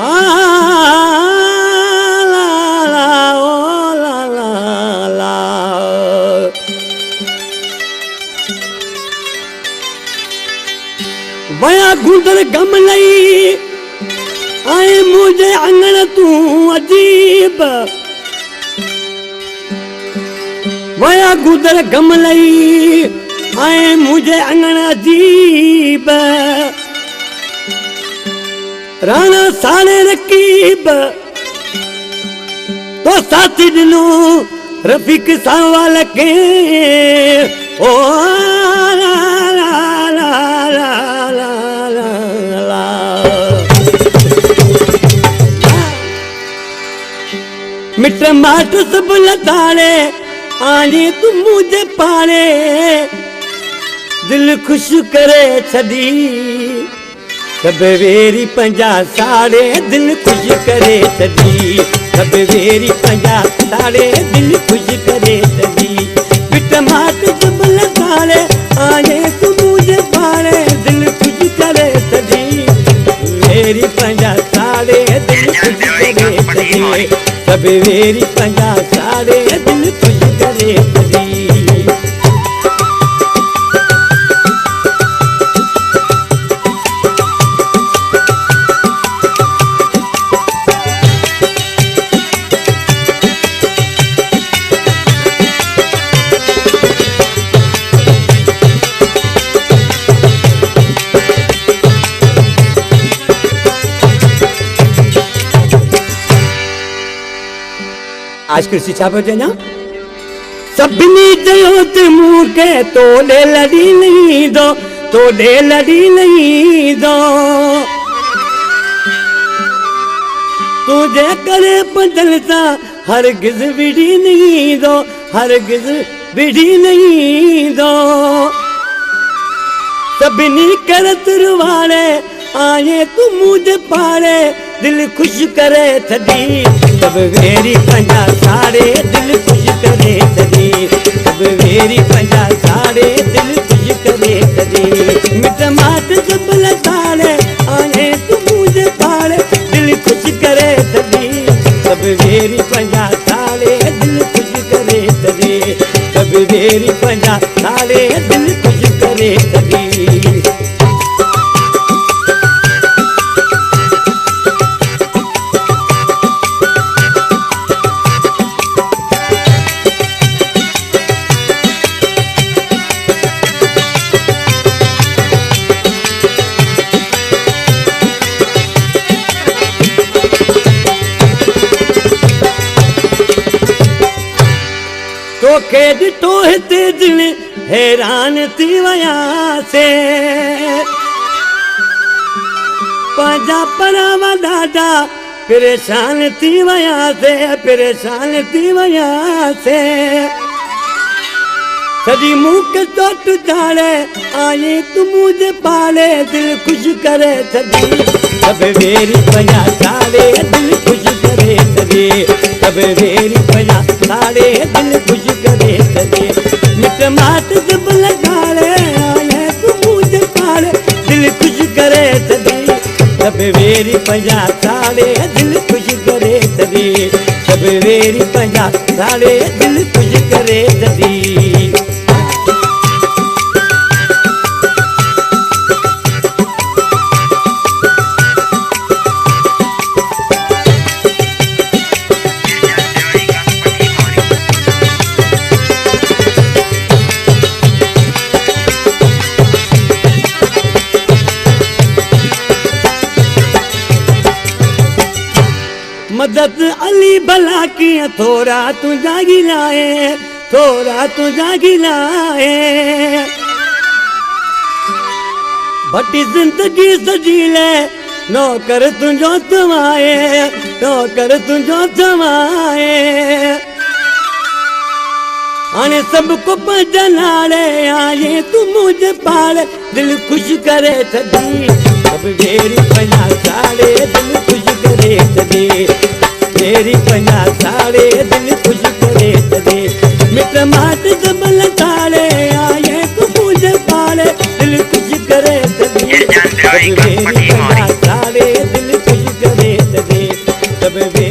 आ ला ला ओ ला ला ला वया गुंदर गम लई आए मुझे अंगण तू अजीब वया गुदर गम लई आए मुझे अंगण अजीब राणा साड़े रकीब तो साथी दिनू रफीक सावाल के ओ ला ला ला ला ला ला ला मिट माट सब लताड़े आने तू मुझे पाले दिल खुश करे छदी सब वेरी पंजा साड़े दिल खुश करे छदी सब वेरी पंजा साड़े दिल खुश करे छदी मिट माट सब लताड़े आने तू मुझे पाले दिल खुश करे छदी वेरी पंजा साड़े दिल खुश करे छदी सब वेरी पंजा साड़े दिल खुश करे छदी आज कृषि छा बजे ना सभिनी चयो ते मुंह के तोड़े लड़ी नहीं दो तोड़े लड़ी नहीं दो तुझे करे बदलता हरगिज विड़ी नहीं दो हरगिज विड़ी नहीं दो सभिनी करत रुवाड़े आए तू मुझे पाड़े दिल खुश करे थदी सब वेरी पंजा साड़े दिल खुश करे थदी सब वेरी पंजा साड़े दिल खुश करे थदी मिट माट सब लताड़े आने तू मुझे पाड़े दिल खुश करे थदी सब वेरी पंजा साड़े दिल खुश करे थदी सब वेरी पंजा साड़े दिल खुश करे थदी तोखे ॾिठो हिते दिल हैरान थी वया से पंहिंजा परावा ॾाढा परेशान थी वया से परेशान थी वया से सॼी मूंखे चोट चाड़े आए तू मुझे पाले दिल खुश करे छदी सब वेरी पंजा साड़े दिल खुश करे छदी सब वेरी पंजा साड़े दिल खुश करे छदी मिट माट सब लगाड़े आए तू मुझे पाले दिल खुश करे छदी सब वेरी पंजा साड़े दिल खुश करे छदी सब वेरी पंजा साड़े दिल खुश करे छदी मदद अली भला किया थोड़ा तू जागी लाए थोड़ा तू जागी लाए भटी जिंदगी सजी ले नौकर तुझो थवाए नौकर तुझो थवाए आने सबको पजनाड़े आए तू मुझे पाले दिल खुश करे छदी सब वेरी पंजा साड़े दिल खुश करे छदी वेरी पंजा साड़े दिल खुश करे छदी मिट माट सब लताड़े आए तू मुझे पाले दिल खुश करे छदी वेरी पंजा साड़े दिल खुश करे जब